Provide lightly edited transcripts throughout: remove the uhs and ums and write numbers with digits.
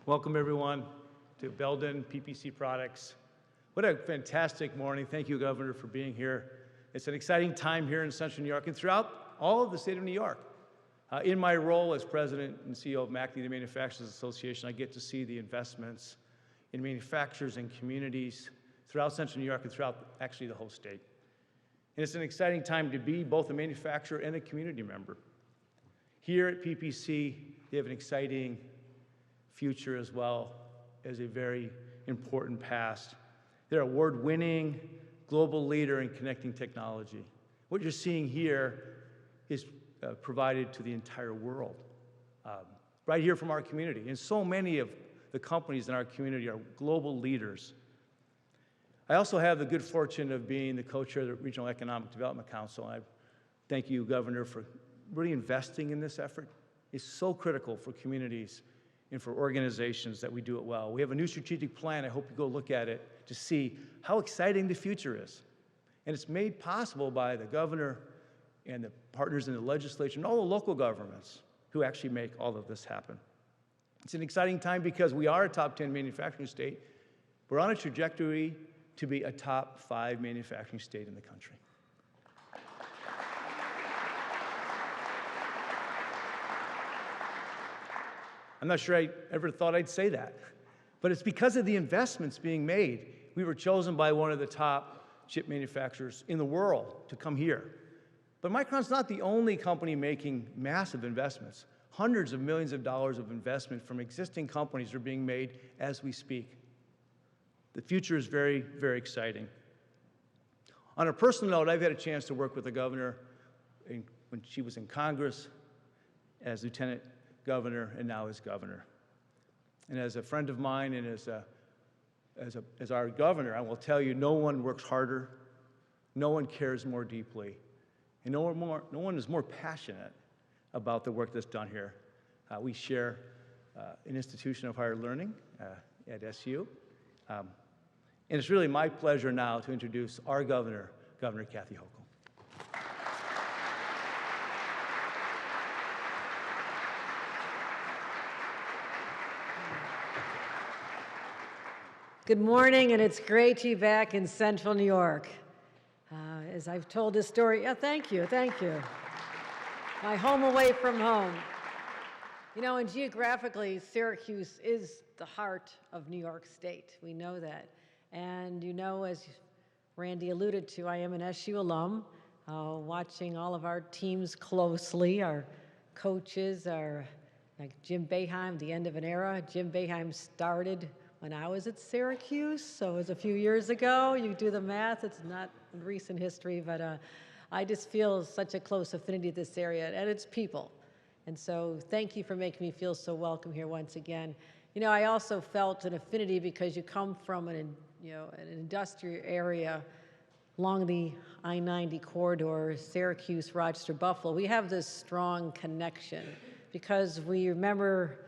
Welcome everyone to Belden PPC Products. What a fantastic morning. Thank you, Governor, for being here. It's an exciting time here in Central New York and throughout all of the state of New York. In my role as President and CEO of MACD, the Manufacturers Association, I get to see the investments in manufacturers and communities throughout Central New York and throughout actually the whole state. And it's an exciting time to be both a manufacturer and a community member. Here at PPC, they have an exciting future as well as a very important past. They're an award-winning global leader in connecting technology. What you're seeing here is provided to the entire world, right here from our community. And so many of the companies in our community are global leaders. I also have the good fortune of being the co-chair of the Regional Economic Development Council. I thank you, Governor, for really investing in this effort. It's so critical for communities and for organizations that we do it well. We have a new strategic plan. I hope you go look at it to see how exciting the future is. And it's made possible by the governor and the partners in the legislature and all the local governments who actually make all of this happen. It's an exciting time because we are a top 10 manufacturing state. We're on a trajectory to be a top 5 manufacturing state in the country. I'm not sure I ever thought I'd say that, but it's because of the investments being made. We were chosen by one of the top chip manufacturers in the world to come here. But Micron's not the only company making massive investments. Hundreds of millions of dollars of investment from existing companies are being made as we speak. The future is very, very exciting. On a personal note, I've had a chance to work with the governor when she was in Congress as lieutenant governor and now as governor. And as a friend of mine and as our governor, I will tell you, no one works harder, no one cares more deeply, and no one is more passionate about the work that's done here. We share an institution of higher learning at SU. And it's really my pleasure now to introduce our governor, Governor Kathy Hochul. Good morning, and it's great to be back in Central New York. As I've told this story, thank you. My home away from home. You know, and geographically, Syracuse is the heart of New York State. We know that. And you know, as Randy alluded to, I am an SU alum, watching all of our teams closely. Our coaches are like Jim Boeheim, the end of an era. Jim Boeheim started when I was at Syracuse, so it was a few years ago. You do the math, it's not recent history, but I just feel such a close affinity to this area and its people. And so thank you for making me feel so welcome here once again. You know, I also felt an affinity because you come from an industrial area along the I-90 corridor, Syracuse, Rochester, Buffalo. We have this strong connection because we remember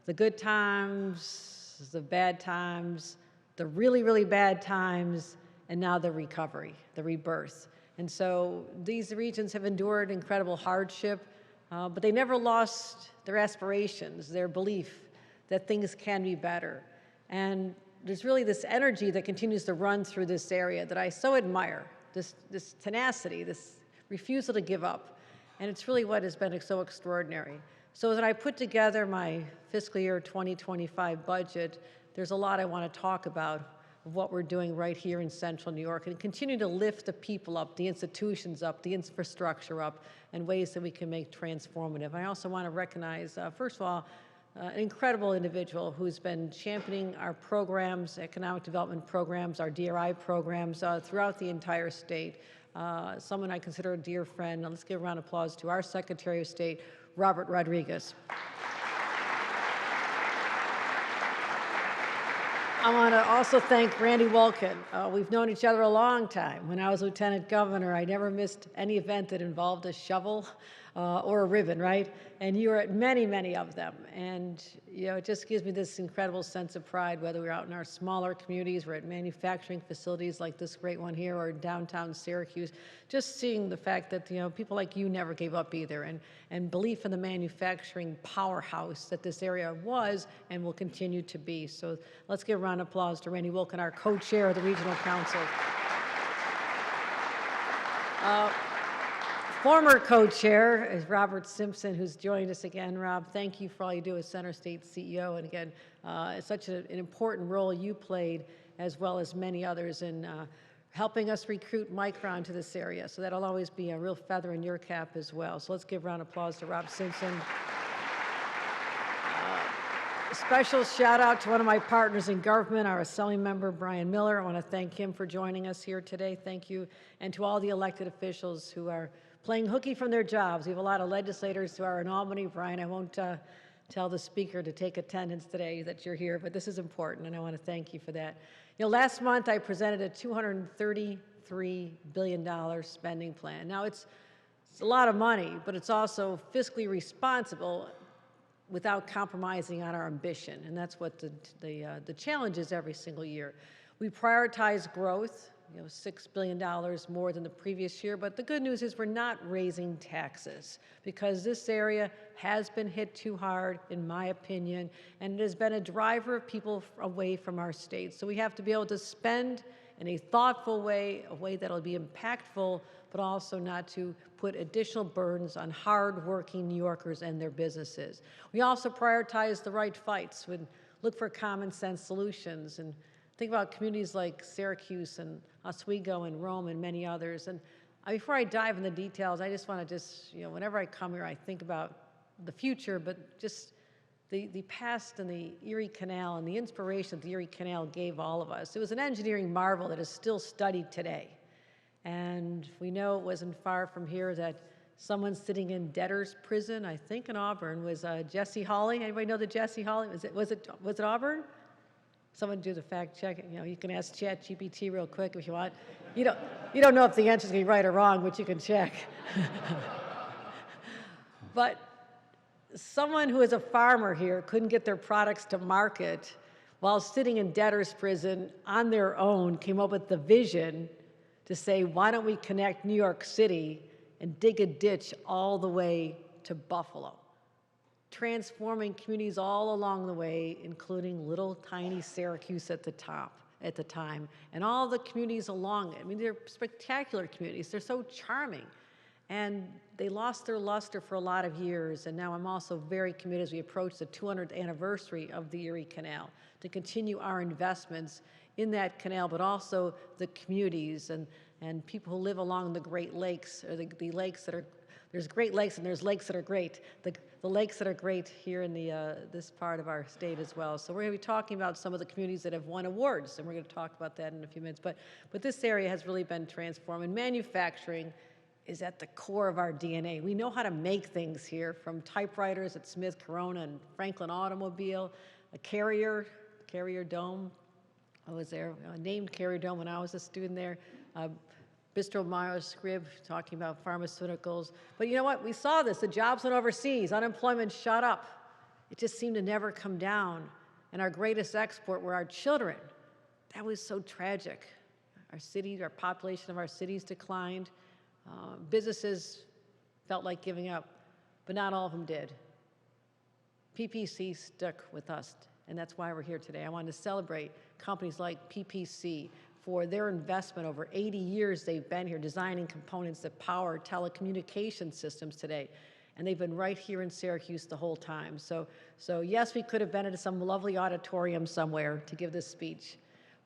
the good times, the bad times, the really, really bad times, and now the recovery, the rebirth. And so these regions have endured incredible hardship, but they never lost their aspirations, their belief that things can be better. And there's really this energy that continues to run through this area that I so admire, this tenacity, this refusal to give up. And it's really what has been so extraordinary. So as I put together my fiscal year 2025 budget, there's a lot I want to talk about of what we're doing right here in Central New York and continue to lift the people up, the institutions up, the infrastructure up, and ways that we can make transformative. I also want to recognize, first of all, an incredible individual who's been championing our programs, economic development programs, our DRI programs throughout the entire state. Someone I consider a dear friend. Now let's give a round of applause to our Secretary of State, Robert Rodriguez. I want to also thank Randy Wolkin. We've known each other a long time. When I was lieutenant governor, I never missed any event that involved a shovel. or a ribbon, right? And you are at many, many of them. And, it just gives me this incredible sense of pride, whether we're out in our smaller communities, we're at manufacturing facilities like this great one here, or downtown Syracuse, just seeing the fact that, people like you never gave up either, and belief in the manufacturing powerhouse that this area was and will continue to be. So let's give a round of applause to Randy Wilkin, our co-chair of the Regional Council. Former co-chair is Robert Simpson, who's joined us again. Rob, thank you for all you do as Center State CEO. And again, it's such an important role you played, as well as many others, in helping us recruit Micron to this area. So that'll always be a real feather in your cap as well. So let's give a round of applause to Rob Simpson. A special shout out to one of my partners in government, our Assembly member, Brian Miller. I want to thank him for joining us here today. Thank you. And to all the elected officials who are playing hooky from their jobs. We have a lot of legislators who are in Albany. Brian, I won't tell the speaker to take attendance today that you're here, but this is important, and I want to thank you for that. Last month I presented a $233 billion spending plan. Now it's a lot of money, but it's also fiscally responsible without compromising on our ambition, and that's what the challenge is every single year. We prioritize growth, $6 billion more than the previous year, but the good news is we're not raising taxes, because this area has been hit too hard, in my opinion, and it has been a driver of people away from our state. So we have to be able to spend in a thoughtful way, a way that'll be impactful, but also not to put additional burdens on hard-working New Yorkers and their businesses. We also prioritize the right fights, we look for common sense solutions, and think about communities like Syracuse and Oswego and Rome and many others. And before I dive in the details, I just want to whenever I come here, I think about the future, but just the past and the Erie Canal and the inspiration that the Erie Canal gave all of us. It was an engineering marvel that is still studied today. And we know it wasn't far from here that someone sitting in debtor's prison, I think in Auburn, was Jesse Hawley. Anybody know the Jesse Hawley? Was it Auburn? Someone do the fact check. You can ask ChatGPT real quick if you want. You don't know if the answer's gonna be right or wrong, but you can check. But someone who is a farmer here couldn't get their products to market while sitting in debtor's prison on their own, came up with the vision to say, why don't we connect New York City and dig a ditch all the way to Buffalo? Transforming communities all along the way, including little tiny Syracuse at the time, and all the communities along it. I mean, they're spectacular communities. They're so charming. And they lost their luster for a lot of years, and now I'm also very committed as we approach the 200th anniversary of the Erie Canal to continue our investments in that canal, but also the communities and people who live along the Great Lakes, or the lakes that are, there's Great Lakes and there's lakes that are great. The lakes that are great here in this part of our state as well. So we're going to be talking about some of the communities that have won awards, and we're going to talk about that in a few minutes. But this area has really been transformed, and manufacturing is at the core of our DNA. We know how to make things here, from typewriters at Smith Corona and Franklin Automobile, a Carrier Dome. I was there, named Carrier Dome when I was a student there. Bistro Myers Squibb talking about pharmaceuticals. But you know what? We saw this. The jobs went overseas. Unemployment shot up. It just seemed to never come down. And our greatest export were our children. That was so tragic. Our cities, our population of our cities declined. Businesses felt like giving up, but not all of them did. PPC stuck with us, and that's why we're here today. I wanted to celebrate companies like PPC for their investment. Over 80 years they've been here designing components that power telecommunication systems today. And they've been right here in Syracuse the whole time. So yes, we could have been at some lovely auditorium somewhere to give this speech,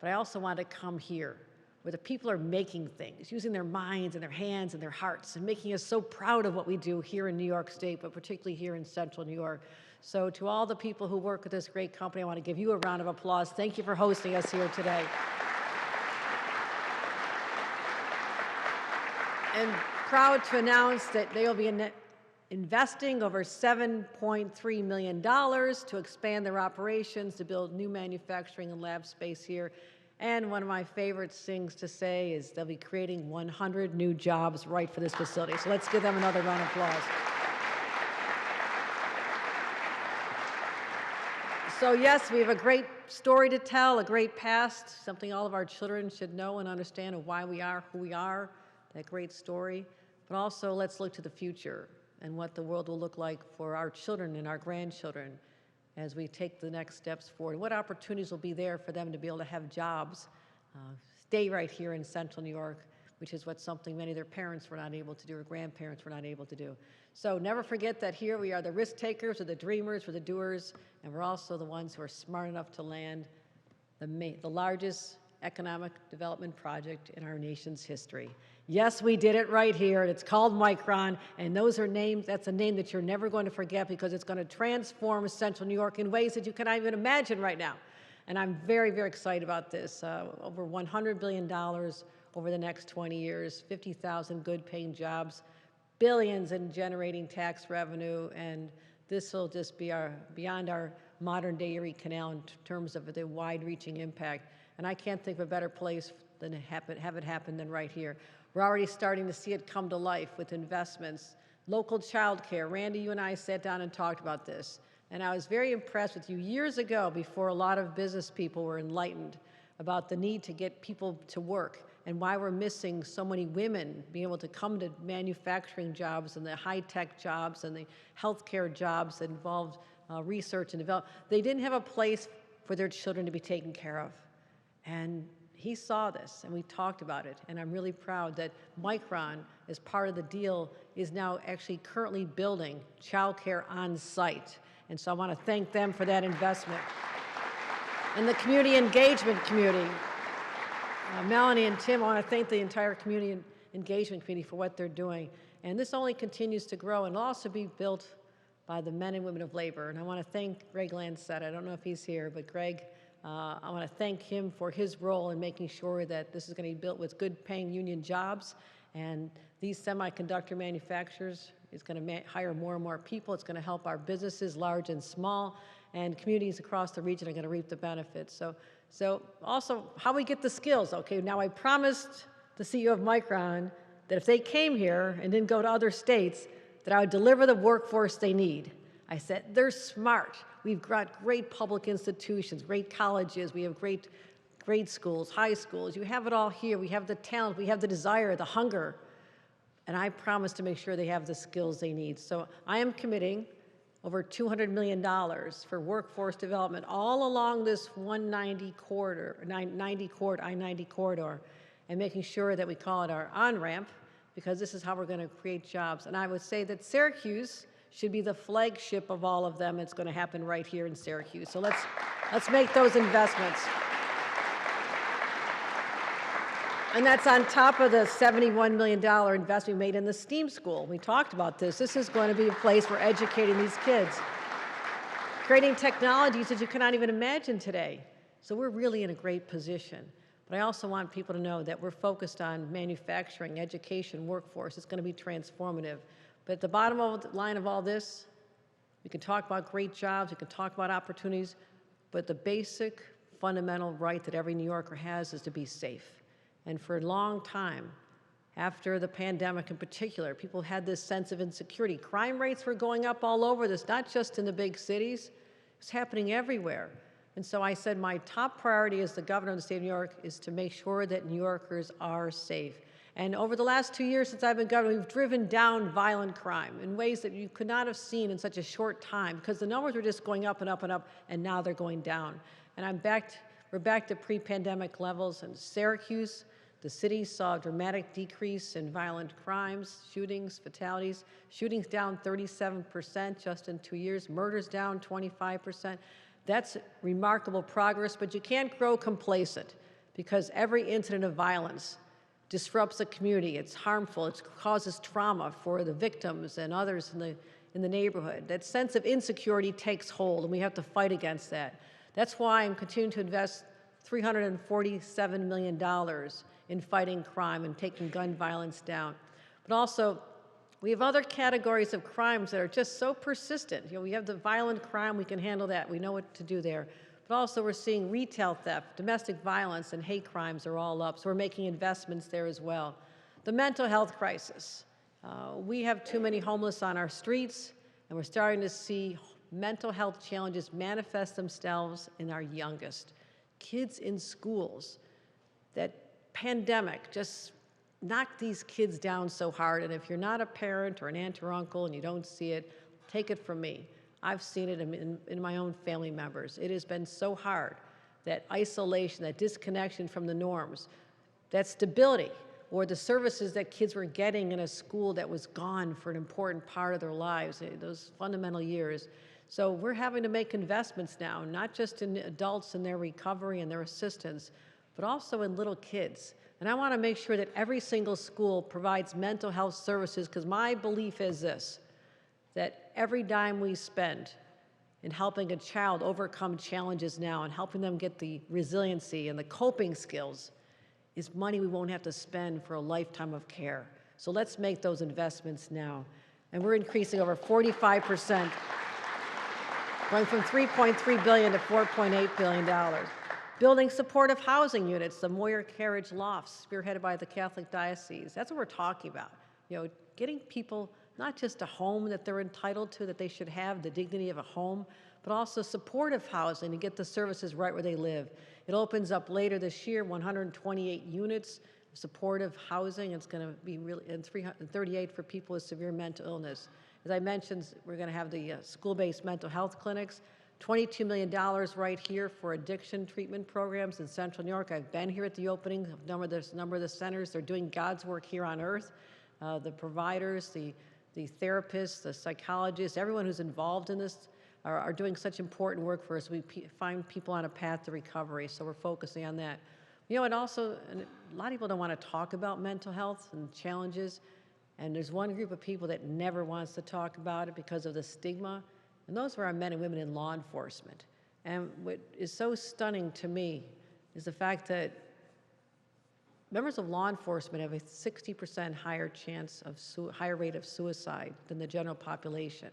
but I also wanted to come here where the people are making things, using their minds and their hands and their hearts, and making us so proud of what we do here in New York State, but particularly here in Central New York. So to all the people who work with this great company, I want to give you a round of applause. Thank you for hosting us here today. And proud to announce that they will be investing over $7.3 million to expand their operations, to build new manufacturing and lab space here. And one of my favorite things to say is they'll be creating 100 new jobs right for this facility. So let's give them another round of applause. So yes, we have a great story to tell, a great past, something all of our children should know and understand of why we are who we are, that great story. But also let's look to the future and what the world will look like for our children and our grandchildren as we take the next steps forward. What opportunities will be there for them to be able to have jobs, stay right here in Central New York, which is what something many of their parents were not able to do or grandparents were not able to do. So never forget that here we are the risk takers, we're the dreamers, we're the doers, and we're also the ones who are smart enough to land the largest economic development project in our nation's history. Yes, we did it right here, and it's called Micron, and those are names, that's a name that you're never going to forget because it's going to transform Central New York in ways that you cannot even imagine right now. And I'm very, very excited about this. Over $100 billion over the next 20 years, 50,000 good-paying jobs, billions in generating tax revenue, and this will just be beyond our modern-day Erie Canal in terms of the wide-reaching impact. And I can't think of a better place than to have it happen than right here. We're already starting to see it come to life with investments. Local child care. Randy, you and I sat down and talked about this. And I was very impressed with you years ago, before a lot of business people were enlightened about the need to get people to work and why we're missing so many women being able to come to manufacturing jobs and the high-tech jobs and the healthcare jobs that involved research and development. They didn't have a place for their children to be taken care of. And he saw this, and we talked about it, and I'm really proud that Micron, as part of the deal, is now actually currently building childcare on site. And so I want to thank them for that investment. And the community engagement community, Melanie and Tim, I want to thank the entire community engagement committee for what they're doing. And this only continues to grow, and it'll also be built by the men and women of labor. And I want to thank Greg Lancet. I don't know if he's here, but Greg, I want to thank him for his role in making sure that this is going to be built with good-paying union jobs. And these semiconductor manufacturers is going to hire more and more people. It's going to help our businesses, large and small, and communities across the region are going to reap the benefits. So also, how we get the skills. Okay, now I promised the CEO of Micron that if they came here and didn't go to other states, that I would deliver the workforce they need. I said, they're smart. We've got great public institutions, great colleges, we have great grade schools, high schools. You have it all here. We have the talent, we have the desire, the hunger. And I promise to make sure they have the skills they need. So I am committing over $200 million for workforce development all along this I-90 corridor, and making sure that we call it our on-ramp, because this is how we're going to create jobs. And I would say that Syracuse should be the flagship of all of them. It's going to happen right here in Syracuse. So let's make those investments. And that's on top of the $71 million investment we made in the STEAM school. We talked about this. This is going to be a place for educating these kids, creating technologies that you cannot even imagine today. So we're really in a great position. But I also want people to know that we're focused on manufacturing, education, workforce. It's going to be transformative. But at the bottom of the line of all this, we can talk about great jobs, we can talk about opportunities, but the basic fundamental right that every New Yorker has is to be safe. And for a long time, after the pandemic in particular, people had this sense of insecurity. Crime rates were going up all over this, not just in the big cities. It's happening everywhere. And so I said my top priority as the governor of the state of New York is to make sure that New Yorkers are safe. And over the last 2 years since I've been governor, we've driven down violent crime in ways that you could not have seen in such a short time, because the numbers were just going up and up and up, and now they're going down. And we're back to pre-pandemic levels. In Syracuse, the city saw a dramatic decrease in violent crimes, shootings, fatalities. Shootings down 37% just in 2 years. Murders down 25%. That's remarkable progress, but you can't grow complacent, because every incident of violence disrupts a community. It's harmful. It causes trauma for the victims and others in the neighborhood. That sense of insecurity takes hold, and we have to fight against that. That's why I'm continuing to invest $347 million in fighting crime and taking gun violence down. But also, we have other categories of crimes that are just so persistent. You know, we have the violent crime, we can handle that. We know what to do there. But also we're seeing retail theft, domestic violence, and hate crimes are all up. So we're making investments there as well. The mental health crisis. We have too many homeless on our streets, and we're starting to see mental health challenges manifest themselves in our youngest. Kids in schools. That pandemic just knocked these kids down so hard, and if you're not a parent or an aunt or uncle and you don't see it, take it from me. I've seen it in my own family members. It has been so hard, that isolation, that disconnection from the norms, that stability, or the services that kids were getting in a school that was gone for an important part of their lives, those fundamental years. So we're having to make investments now, not just in adults and their recovery and their assistance, but also in little kids. And I want to make sure that every single school provides mental health services, because my belief is this, that every dime we spend in helping a child overcome challenges now and helping them get the resiliency and the coping skills is money we won't have to spend for a lifetime of care. So let's make those investments now. And we're increasing over 45%, going from $3.3 billion to $4.8 billion. Building supportive housing units, the Moyer Carriage Lofts, spearheaded by the Catholic Diocese. That's what we're talking about. Getting people not just a home that they're entitled to, that they should have the dignity of a home, but also supportive housing to get the services right where they live. It opens up later this year, 128 units of supportive housing. It's going to be really, and 338 for people with severe mental illness. As I mentioned, we're going to have the school-based mental health clinics. $22 million right here for addiction treatment programs in Central New York. I've been here at the opening of a number of the centers. They're doing God's work here on earth. The providers, the therapists, the psychologists, everyone who's involved in this are doing such important work for us. We find people on a path to recovery, so we're focusing on that. And also, and a lot of people don't want to talk about mental health and challenges, and there's one group of people that never wants to talk about it because of the stigma. And those are our men and women in law enforcement. And what is so stunning to me is the fact that members of law enforcement have a 60% higher chance of higher rate of suicide than the general population.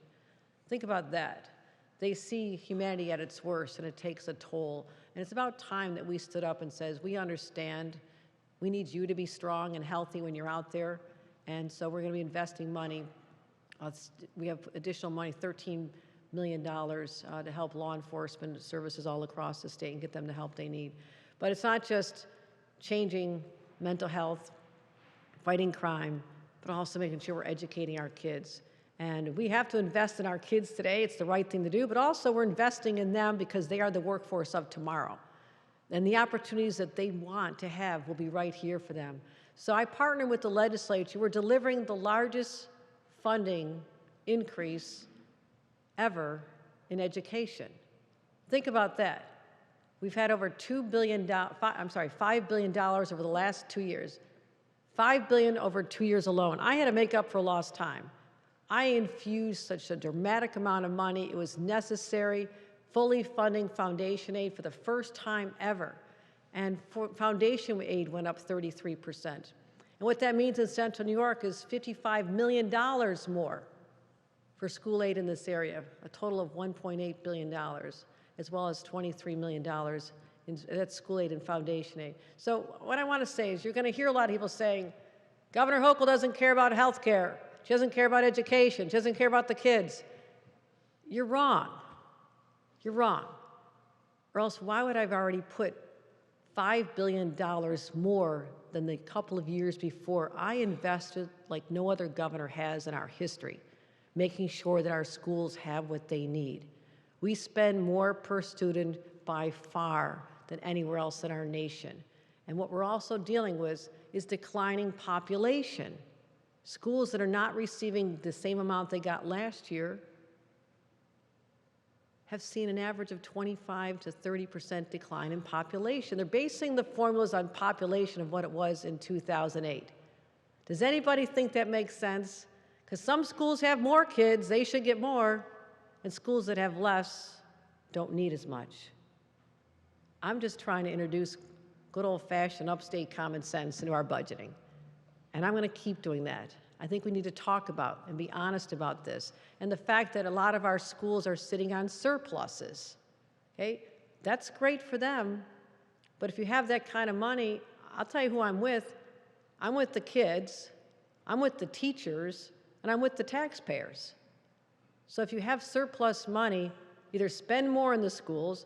Think about that. They see humanity at its worst, and it takes a toll. And it's about time that we stood up and says, we understand. We need you to be strong and healthy when you're out there. And so we're going to be investing money. We have additional money, $13 million to help law enforcement services all across the state and get them the help they need. But it's not just changing mental health, fighting crime, but also making sure we're educating our kids. And we have to invest in our kids today. It's the right thing to do, but also we're investing in them because they are the workforce of tomorrow. And the opportunities that they want to have will be right here for them. So I partner with the legislature. We're delivering the largest funding increase ever in education. Think about that. We've had over $5 billion over the last 2 years. $5 billion over 2 years alone. I had to make up for lost time. I infused such a dramatic amount of money. It was necessary, fully funding foundation aid for the first time ever. And foundation aid went up 33%. And what that means in Central New York is $55 million more for school aid in this area, a total of $1.8 billion, as well as $23 million that's school aid and foundation aid. So what I want to say is you're going to hear a lot of people saying, Governor Hochul doesn't care about health care. She doesn't care about education. She doesn't care about the kids. You're wrong. You're wrong. Or else why would I have already put $5 billion more than the couple of years before I invested like no other governor has in our history, making sure that our schools have what they need. We spend more per student by far than anywhere else in our nation. And what we're also dealing with is declining population. Schools that are not receiving the same amount they got last year have seen an average of 25 to 30% decline in population. They're basing the formulas on population of what it was in 2008. Does anybody think that makes sense? Because some schools have more kids, they should get more, and schools that have less don't need as much. I'm just trying to introduce good old-fashioned upstate common sense into our budgeting, and I'm going to keep doing that. I think we need to talk about and be honest about this, and the fact that a lot of our schools are sitting on surpluses. Okay, that's great for them, but if you have that kind of money, I'll tell you who I'm with. I'm with the kids, I'm with the teachers, and I'm with the taxpayers. So if you have surplus money, either spend more in the schools,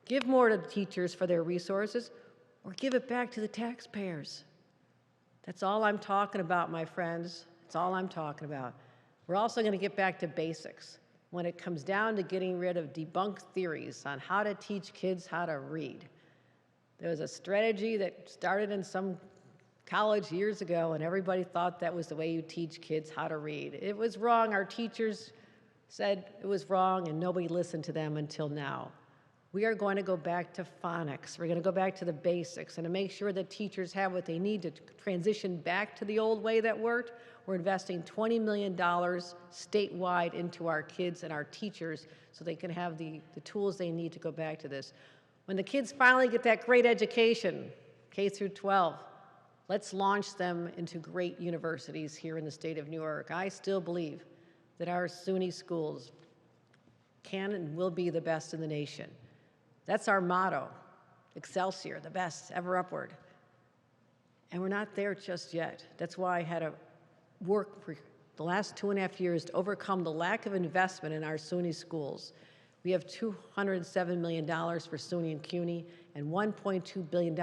give more to the teachers for their resources, or give it back to the taxpayers. That's all I'm talking about, my friends. That's all I'm talking about. We're also going to get back to basics when it comes down to getting rid of debunked theories on how to teach kids how to read. There was a strategy that started in some college years ago, and everybody thought that was the way you teach kids how to read. It was wrong. Our teachers said it was wrong, and nobody listened to them until now. We are going to go back to phonics. We're going to go back to the basics, and to make sure that teachers have what they need to transition back to the old way that worked, we're investing $20 million statewide into our kids and our teachers so they can have the tools they need to go back to this. When the kids finally get that great education, K through 12, let's launch them into great universities here in the state of New York. I still believe that our SUNY schools can and will be the best in the nation. That's our motto, Excelsior, the best, ever upward. And we're not there just yet. That's why I had to work for the last 2.5 years to overcome the lack of investment in our SUNY schools. We have $207 million for SUNY and CUNY and $1.2 billion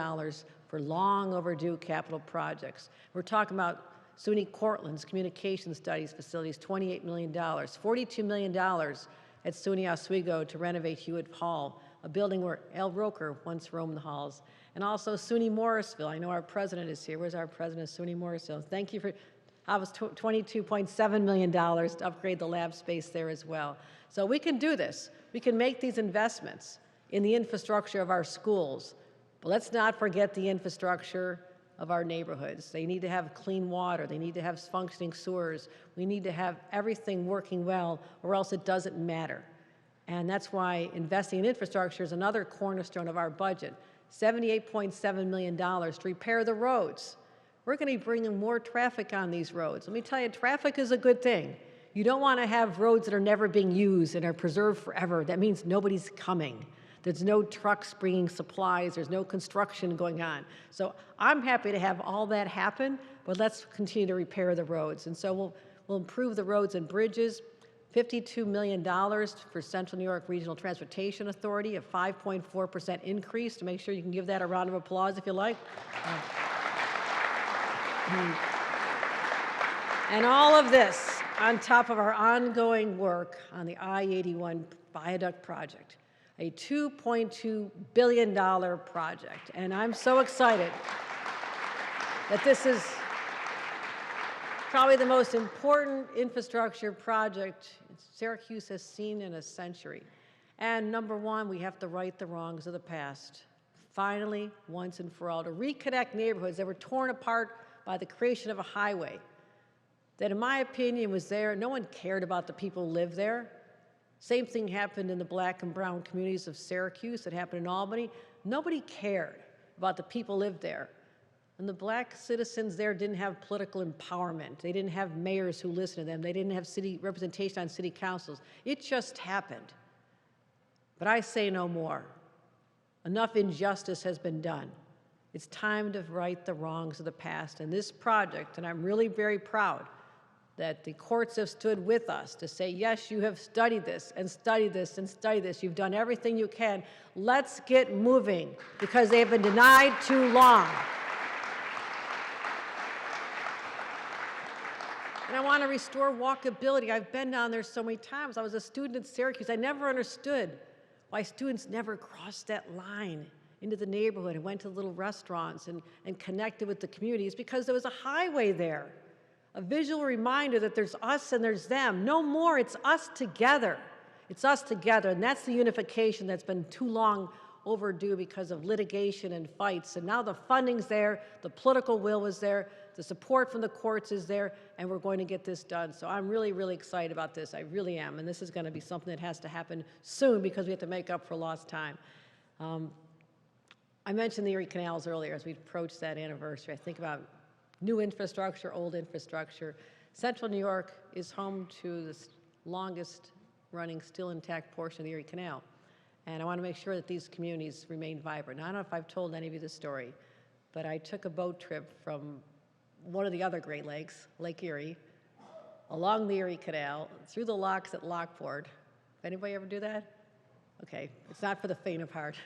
for long overdue capital projects. We're talking about SUNY Cortland's communication studies facilities, $28 million, $42 million at SUNY Oswego to renovate Hewitt Hall, a building where Al Roker once roamed the halls, and also SUNY Morrisville. I know our president is here. Where's our president of SUNY Morrisville? Thank you for, that was $22.7 million to upgrade the lab space there as well. So we can do this. We can make these investments in the infrastructure of our schools, but let's not forget the infrastructure of our neighborhoods. They need to have clean water. They need to have functioning sewers. We need to have everything working well, or else it doesn't matter. And that's why investing in infrastructure is another cornerstone of our budget. $78.7 million to repair the roads. We're going to be bringing more traffic on these roads. Let me tell you, traffic is a good thing. You don't want to have roads that are never being used and are preserved forever. That means nobody's coming. There's no trucks bringing supplies. There's no construction going on. So I'm happy to have all that happen, but let's continue to repair the roads. And so we'll improve the roads and bridges. $52 million for Central New York Regional Transportation Authority, a 5.4% increase. To make sure you can give that a round of applause if you like. And all of this on top of our ongoing work on the I-81 viaduct project, a $2.2 billion project. And I'm so excited that this is probably the most important infrastructure project Syracuse has seen in a century. And number one, we have to right the wrongs of the past. Finally, once and for all, to reconnect neighborhoods that were torn apart by the creation of a highway that, in my opinion, was there. No one cared about the people who lived there. Same thing happened in the black and brown communities of Syracuse. It happened in Albany. Nobody cared about the people who lived there. And the black citizens there didn't have political empowerment. They didn't have mayors who listened to them. They didn't have city representation on city councils. It just happened. But I say no more. Enough injustice has been done. It's time to right the wrongs of the past. And this project, and I'm really very proud that the courts have stood with us to say, yes, you have studied this and studied this and studied this. You've done everything you can. Let's get moving because they've been denied too long. And I want to restore walkability. I've been down there so many times. I was a student at Syracuse. I never understood why students never crossed that line into the neighborhood and went to little restaurants and connected with the communities, because there was a highway there, a visual reminder that there's us and there's them. No more, it's us together. It's us together, and that's the unification that's been too long overdue because of litigation and fights. And now the funding's there, the political will is there, the support from the courts is there, and we're going to get this done. So I'm really, really excited about this. I really am. And this is going to be something that has to happen soon because we have to make up for lost time. I mentioned the Erie Canals earlier as we approach that anniversary. I think about new infrastructure, old infrastructure. Central New York is home to the longest running, still intact portion of the Erie Canal. And I want to make sure that these communities remain vibrant. Now, I don't know if I've told any of you this story, but I took a boat trip from one of the other Great Lakes, Lake Erie, along the Erie Canal, through the locks at Lockport. Anybody ever do that? Okay, it's not for the faint of heart.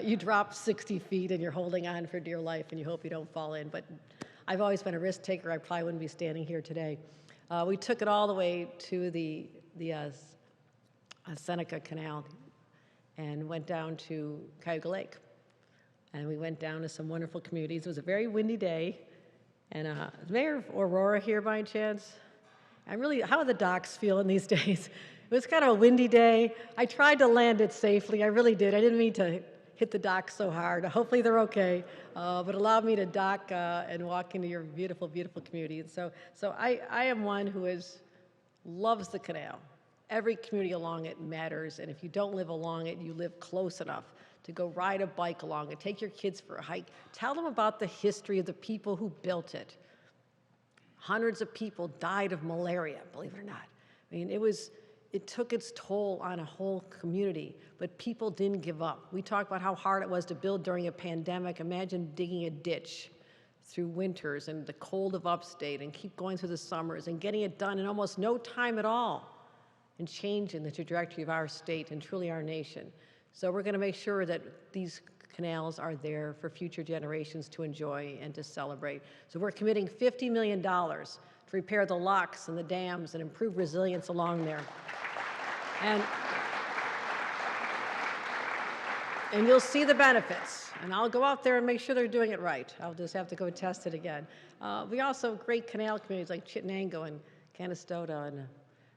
You drop 60 feet and you're holding on for dear life and you hope you don't fall in, but I've always been a risk taker. I probably wouldn't be standing here today. We took it all the way to the Seneca Canal and went down to Cayuga Lake. And we went down to some wonderful communities. It was a very windy day. And is Mayor of Aurora here by chance? How are the docks feeling these days? It was kind of a windy day. I tried to land it safely. I really did. I didn't mean to hit the docks so hard. Hopefully they're okay. But allowed me to dock and walk into your beautiful, beautiful community. And so I am one who loves the canal. Every community along it matters. And if you don't live along it, you live close enough to go ride a bike along it, take your kids for a hike, tell them about the history of the people who built it. Hundreds of people died of malaria, believe it or not. I mean, it took its toll on a whole community, but people didn't give up. We talk about how hard it was to build during a pandemic. Imagine digging a ditch through winters and the cold of upstate and keep going through the summers and getting it done in almost no time at all and changing the trajectory of our state and truly our nation. So we're going to make sure that these canals are there for future generations to enjoy and to celebrate. So we're committing $50 million to repair the locks and the dams and improve resilience along there. And you'll see the benefits. And I'll go out there and make sure they're doing it right. I'll just have to go test it again. We also have great canal communities like Chittenango and Canastota, and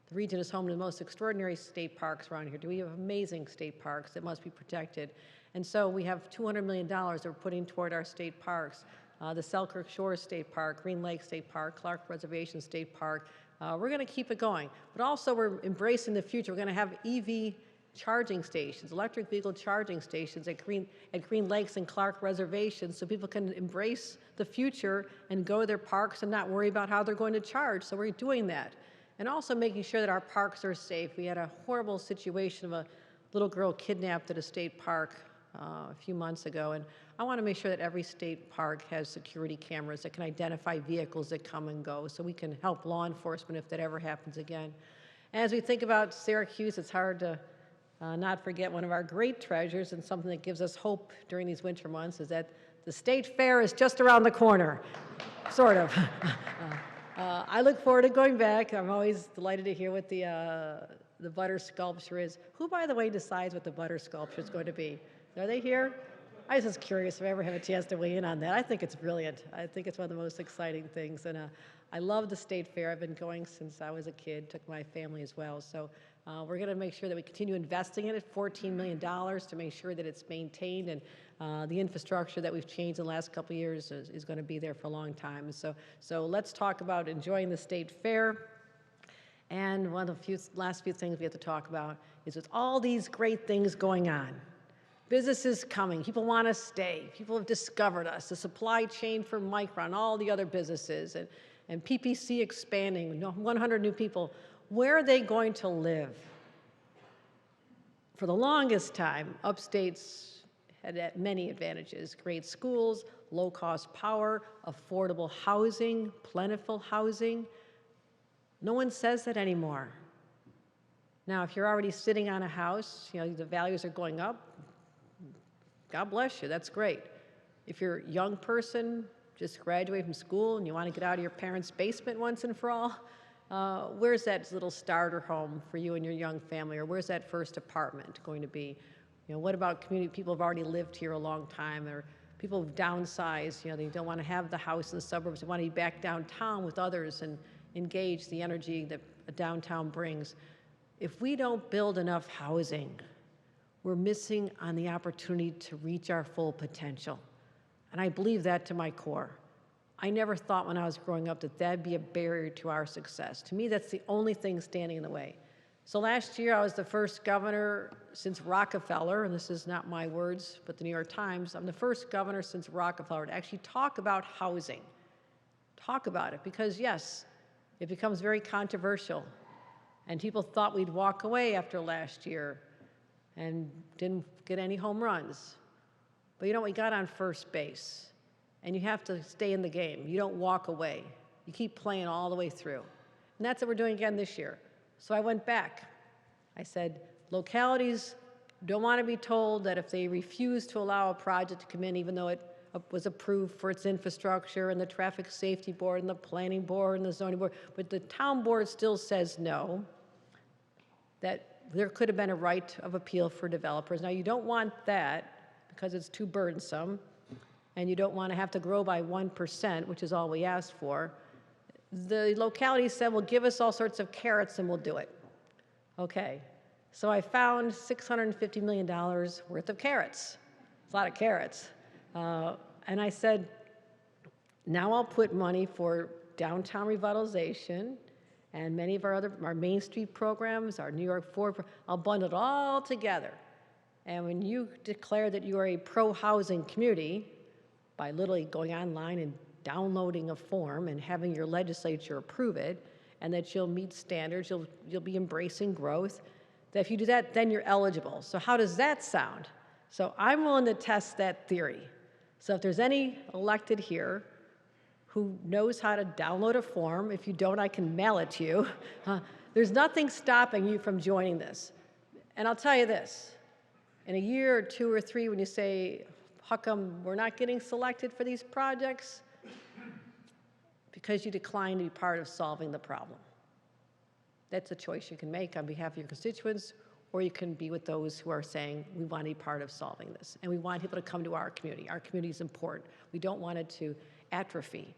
the region is home to the most extraordinary state parks around here. We have amazing state parks that must be protected. And so we have $200 million that we're putting toward our state parks. The Selkirk Shores State Park, Green Lake State Park, Clark Reservation State Park. We're going to keep it going. But also we're embracing the future. We're going to have EV charging stations, electric vehicle charging stations at Green Lakes and Clark Reservation, so people can embrace the future and go to their parks and not worry about how they're going to charge. So we're doing that. And also making sure that our parks are safe. We had a horrible situation of a little girl kidnapped at a state park a few months ago, and I want to make sure that every state park has security cameras that can identify vehicles that come and go, so we can help law enforcement if that ever happens again. As we think about Syracuse, it's hard to not forget one of our great treasures, and something that gives us hope during these winter months is that the state fair is just around the corner, sort of. I look forward to going back. I'm always delighted to hear what the butter sculpture is. Who, by the way, decides what the butter sculpture is going to be? Are they here? I was just curious if I ever have a chance to weigh in on that. I think it's brilliant. I think it's one of the most exciting things. And I love the state fair. I've been going since I was a kid, took my family as well. So we're going to make sure that we continue investing in it, $14 million to make sure that it's maintained, and the infrastructure that we've changed in the last couple of years is going to be there for a long time. So let's talk about enjoying the state fair. And one of the last few things we have to talk about is with all these great things going on, businesses coming, people want to stay, people have discovered us, the supply chain for Micron, all the other businesses, and PPC expanding, 100 new people. Where are they going to live? For the longest time, upstates had many advantages: great schools, low-cost power, affordable housing, plentiful housing. No one says that anymore. Now, if you're already sitting on a house, the values are going up, God bless you, that's great. If you're a young person, just graduated from school and you want to get out of your parents' basement once and for all, where's that little starter home for you and your young family, or where's that first apartment going to be? What about community people who've already lived here a long time, or people who've downsized, they don't want to have the house in the suburbs, they want to be back downtown with others and engage the energy that a downtown brings. If we don't build enough housing, we're missing on the opportunity to reach our full potential. And I believe that to my core. I never thought when I was growing up that that'd be a barrier to our success. To me, that's the only thing standing in the way. So last year, I was the first governor since Rockefeller, and this is not my words, but the New York Times, I'm the first governor since Rockefeller to actually talk about housing. Talk about it, because yes, it becomes very controversial. And people thought we'd walk away after last year and didn't get any home runs. But we got on first base. And you have to stay in the game. You don't walk away. You keep playing all the way through. And that's what we're doing again this year. So I went back. I said, localities don't want to be told that if they refuse to allow a project to come in, even though it was approved for its infrastructure and the traffic safety board and the planning board and the zoning board, but the town board still says no, that there could have been a right of appeal for developers. Now, you don't want that because it's too burdensome, and you don't want to have to grow by 1%, which is all we asked for. The locality said, well, give us all sorts of carrots and we'll do it. Okay, so I found $650 million worth of carrots. It's a lot of carrots. And I said, now I'll put money for downtown revitalization and many of our Main Street programs, our New York Forward, I'll bundle it all together. And when you declare that you are a pro-housing community, by literally going online and downloading a form and having your legislature approve it, and that you'll meet standards, you'll be embracing growth, that if you do that, then you're eligible. So how does that sound? So I'm willing to test that theory. So if there's any elected here who knows how to download a form, if you don't, I can mail it to you. There's nothing stopping you from joining this. And I'll tell you this, in a year or 2 or 3, when you say, how come we're not getting selected for these projects? Because you decline to be part of solving the problem. That's a choice you can make on behalf of your constituents, or you can be with those who are saying, we want to be part of solving this. And we want people to come to our community. Our community is important. We don't want it to atrophy,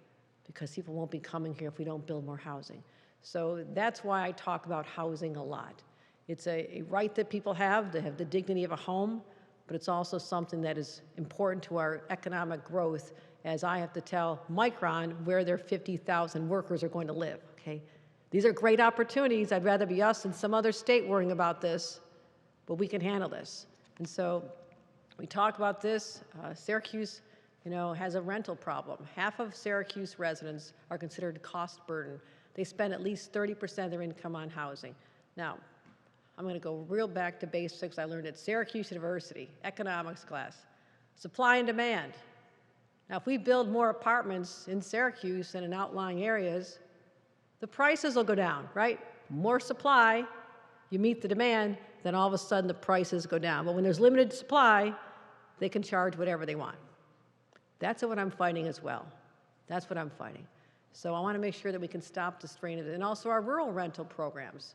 because people won't be coming here if we don't build more housing. So that's why I talk about housing a lot. It's a right that people have. They have the dignity of a home, but it's also something that is important to our economic growth, as I have to tell Micron where their 50,000 workers are going to live, okay? These are great opportunities. I'd rather be us than some other state worrying about this, but we can handle this. And so we talk about this. Syracuse, has a rental problem. Half of Syracuse residents are considered cost burden. They spend at least 30% of their income on housing. Now, I'm going to go real back to basics I learned at Syracuse University, economics class. Supply and demand. Now, if we build more apartments in Syracuse and in outlying areas, the prices will go down, right? More supply, you meet the demand, then all of a sudden the prices go down. But when there's limited supply, they can charge whatever they want. That's what I'm fighting as well. That's what I'm fighting. So I want to make sure that we can stop the strain of it. And also our rural rental programs.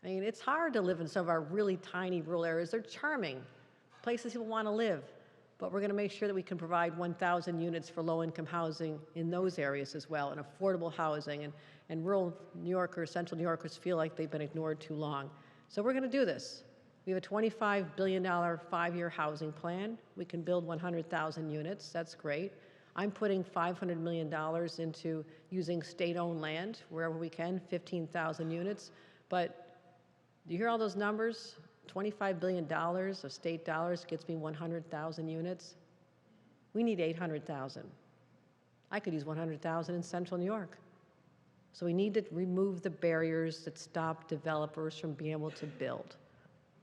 I mean, it's hard to live in some of our really tiny rural areas. They're charming, places people want to live. But we're going to make sure that we can provide 1,000 units for low-income housing in those areas as well, and affordable housing. And rural New Yorkers, central New Yorkers feel like they've been ignored too long. So we're going to do this. We have a $25 billion 5-year housing plan. We can build 100,000 units. That's great. I'm putting $500 million into using state-owned land wherever we can, 15,000 units. But do you hear all those numbers? $25 billion of state dollars gets me 100,000 units. We need 800,000. I could use 100,000 in central New York. So we need to remove the barriers that stop developers from being able to build.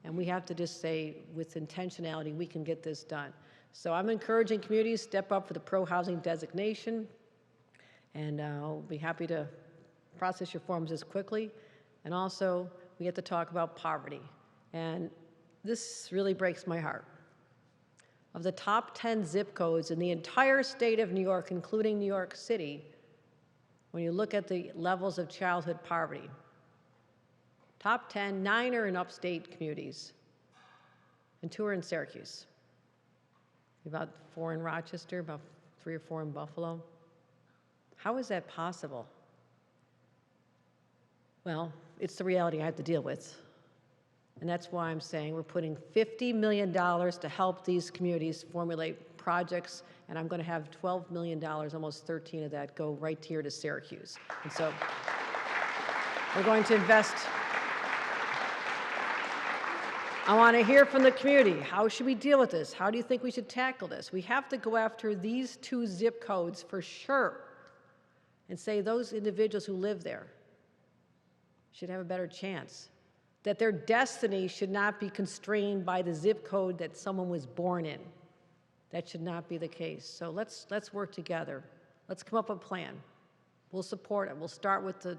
And we have to just say, with intentionality, we can get this done. So I'm encouraging communities to step up for the pro-housing designation, and I'll be happy to process your forms as quickly. And also, we get to talk about poverty. And this really breaks my heart. Of the top 10 zip codes in the entire state of New York, including New York City, when you look at the levels of childhood poverty, top 10, 9 are in upstate communities, and 2 are in Syracuse. About 4 in Rochester, about 3 or 4 in Buffalo. How is that possible? Well, it's the reality I have to deal with. And that's why I'm saying we're putting $50 million to help these communities formulate projects, and I'm going to have $12 million, almost 13 of that, go right here to Syracuse. And so we're going to invest. I want to hear from the community. How should we deal with this? How do you think we should tackle this? We have to go after these 2 zip codes for sure and say those individuals who live there should have a better chance, that their destiny should not be constrained by the zip code that someone was born in. That should not be the case. So let's work together. Let's come up with a plan. We'll support it. We'll start with the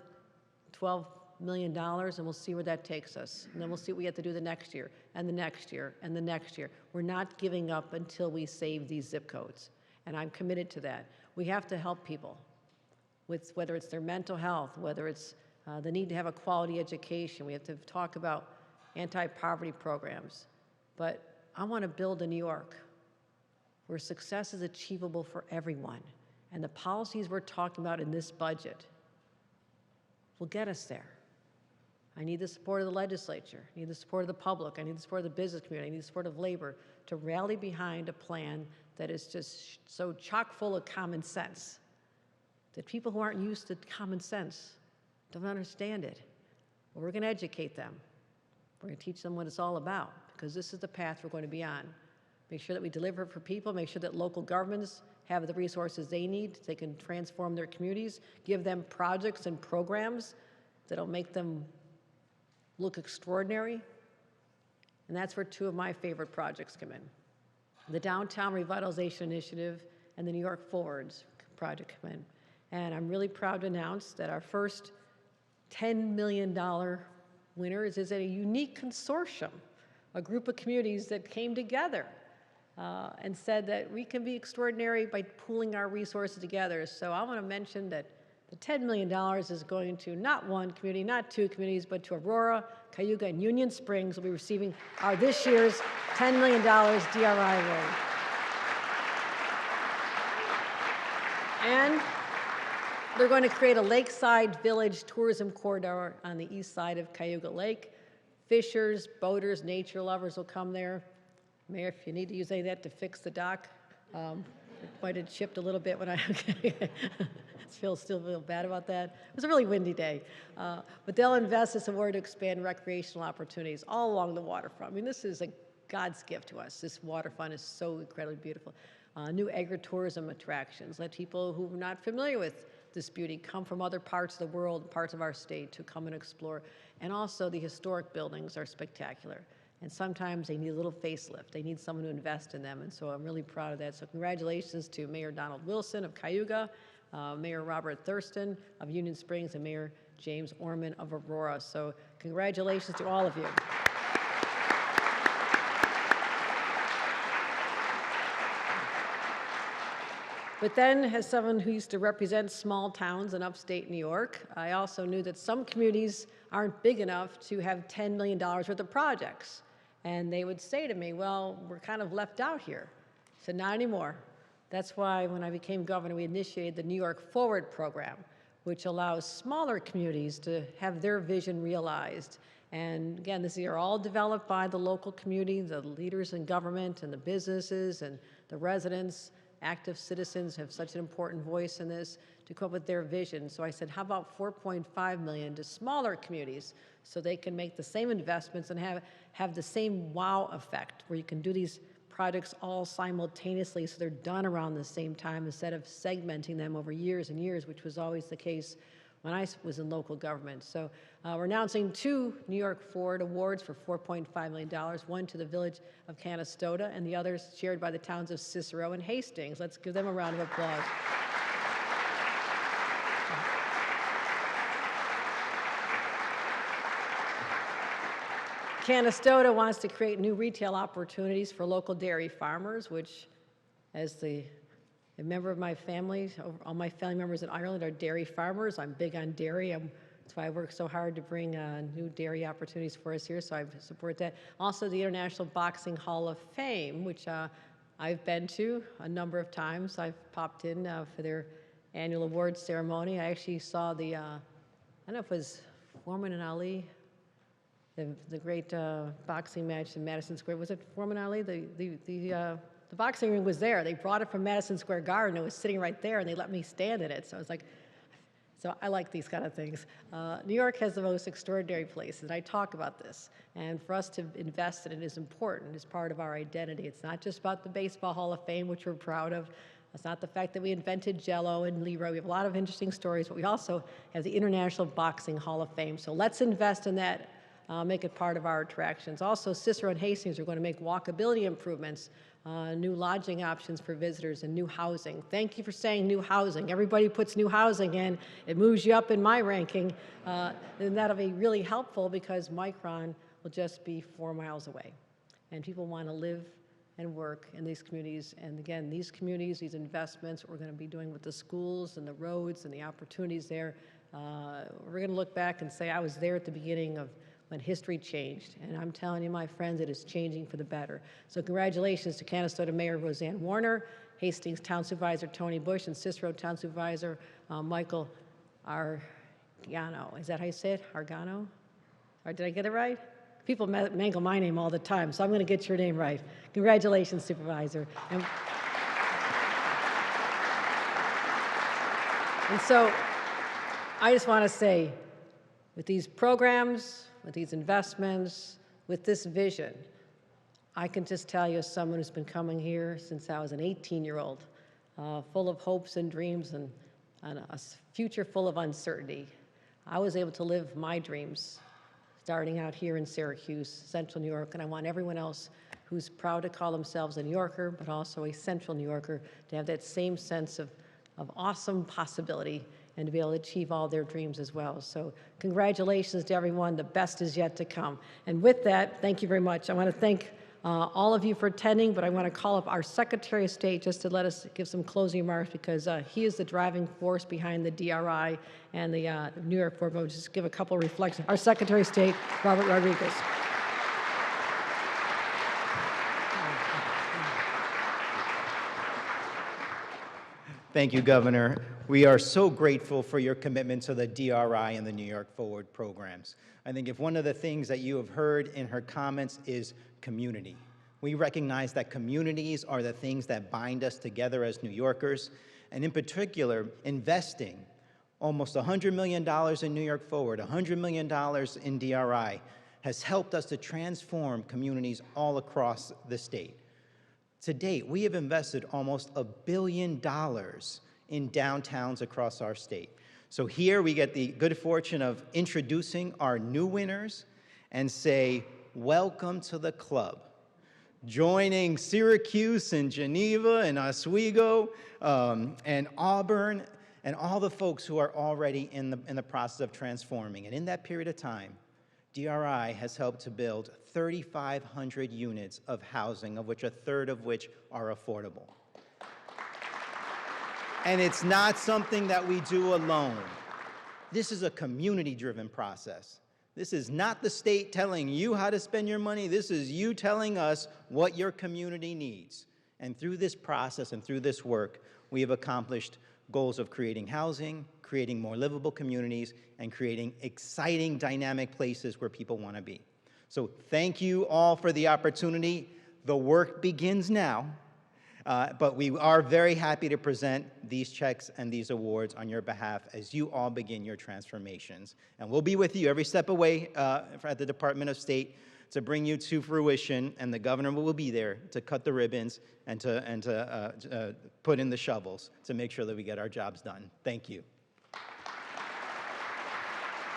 $12 million, and we'll see where that takes us. And then we'll see what we have to do the next year, and the next year, and the next year. We're not giving up until we save these zip codes, and I'm committed to that. We have to help people with whether it's their mental health, whether it's the need to have a quality education. We have to talk about anti-poverty programs. But I want to build a New York where success is achievable for everyone. And the policies we're talking about in this budget will get us there. I need the support of the legislature. I need the support of the public. I need the support of the business community. I need the support of labor to rally behind a plan that is just so chock full of common sense that people who aren't used to common sense don't understand it. But we're going to educate them. We're going to teach them what it's all about, because this is the path we're going to be on. Make sure that we deliver for people, make sure that local governments have the resources they need, they can transform their communities, give them projects and programs that'll make them look extraordinary. And that's where two of my favorite projects come in. The Downtown Revitalization Initiative and the New York Forwards project come in. And I'm really proud to announce that our first $10 million winner is a unique consortium, a group of communities that came together and said that we can be extraordinary by pooling our resources together. So I want to mention that the $10 million is going to not one community, not two communities, but to Aurora, Cayuga, and Union Springs will be receiving our this year's $10 million DRI award. And they're going to create a lakeside village tourism corridor on the east side of Cayuga Lake. Fishers, boaters, nature lovers will come there. Mayor, if you need to use any of that to fix the dock, it might have chipped a little bit when I still feel bad about that. It was a really windy day. But they'll invest this award to expand recreational opportunities all along the waterfront. I mean, this is a God's gift to us. This waterfront is so incredibly beautiful. New agritourism attractions. Let people who are not familiar with this beauty come from other parts of the world, parts of our state, to come and explore. And also the historic buildings are spectacular. And sometimes they need a little facelift. They need someone to invest in them. And so I'm really proud of that. So congratulations to Mayor Donald Wilson of Cayuga, Mayor Robert Thurston of Union Springs, and Mayor James Orman of Aurora. So congratulations to all of you. But then, as someone who used to represent small towns in upstate New York, I also knew that some communities aren't big enough to have $10 million worth of projects. And they would say to me, well, we're kind of left out here. I said, not anymore. That's why when I became governor, we initiated the New York Forward program, which allows smaller communities to have their vision realized. And again, these are all developed by the local community, the leaders in government and the businesses and the residents. Active citizens have such an important voice in this to come up with their vision. So I said, how about $4.5 million to smaller communities so they can make the same investments and have the same wow effect, where you can do these projects all simultaneously so they're done around the same time instead of segmenting them over years and years, which was always the case when I was in local government. So we're announcing two New York Forward awards for $4.5 million, one to the village of Canastota and the others shared by the towns of Cicero and Hastings. Let's give them a round of applause. Canastota wants to create new retail opportunities for local dairy farmers, which, as a member of my family, all my family members in Ireland are dairy farmers. I'm big on dairy. That's why I work so hard to bring new dairy opportunities for us here, so I support that. Also, the International Boxing Hall of Fame, which I've been to a number of times. I've popped in for their annual awards ceremony. I actually saw the, I don't know if it was Foreman and Ali, the great boxing match in Madison Square. Was it Foreman and Ali? The boxing ring was there. They brought it from Madison Square Garden. It was sitting right there, and they let me stand in it. So I was like, so I like these kind of things. New York has the most extraordinary places, and I talk about this. And for us to invest in it is important. It's part of our identity. It's not just about the Baseball Hall of Fame, which we're proud of. It's not the fact that we invented Jell-O and Leroy. We have a lot of interesting stories, but we also have the International Boxing Hall of Fame. So let's invest in that make it part of our attractions. Also, Cicero and Hastings are going to make walkability improvements, new lodging options for visitors, and new housing. Thank you for saying new housing. Everybody puts new housing in. It moves you up in my ranking, and that'll be really helpful because Micron will just be 4 miles away. And people want to live and work in these communities. And again, these communities, these investments we're going to be doing with the schools and the roads and the opportunities there, we're going to look back and say, I was there at the beginning of when history changed. And I'm telling you, my friends, it is changing for the better. So congratulations to Canastota Mayor Roseanne Warner, Hastings Town Supervisor Tony Bush, and Cicero Town Supervisor Michael Argano. Is that how you say it? Argano? Or did I get it right? People mangle my name all the time, so I'm going to get your name right. Congratulations, Supervisor. And so I just want to say, with these programs, with these investments, with this vision, I can just tell you, as someone who's been coming here since I was an 18-year-old, full of hopes and dreams and a future full of uncertainty, I was able to live my dreams starting out here in Syracuse, Central New York, and I want everyone else who's proud to call themselves a New Yorker, but also a Central New Yorker, to have that same sense of awesome possibility and to be able to achieve all their dreams as well. So congratulations to everyone. The best is yet to come. And with that, thank you very much. I want to thank all of you for attending, but I want to call up our Secretary of State just to let us give some closing remarks because he is the driving force behind the DRI and the New York Board. But we'll just give a couple of reflections. Our Secretary of State, Robert Rodriguez. Thank you, Governor. We are so grateful for your commitment to the DRI and the New York Forward programs. I think if one of the things that you have heard in her comments is community. We recognize that communities are the things that bind us together as New Yorkers, and in particular, investing almost $100 million in New York Forward, $100 million in DRI, has helped us to transform communities all across the state. To date, we have invested almost $1 billion in downtowns across our state. So here we get the good fortune of introducing our new winners and say, welcome to the club. Joining Syracuse and Geneva and Oswego and Auburn and all the folks who are already in the process of transforming. And in that period of time, DRI has helped to build 3,500 units of housing, of which a third of which are affordable. And it's not something that we do alone. This is a community-driven process. This is not the state telling you how to spend your money. This is you telling us what your community needs. And through this process and through this work, we have accomplished goals of creating housing, creating more livable communities, and creating exciting, dynamic places where people want to be. So thank you all for the opportunity. The work begins now, but we are very happy to present these checks and these awards on your behalf as you all begin your transformations. And we'll be with you every step away at the Department of State to bring you to fruition, and the governor will be there to cut the ribbons and to put in the shovels to make sure that we get our jobs done. Thank you.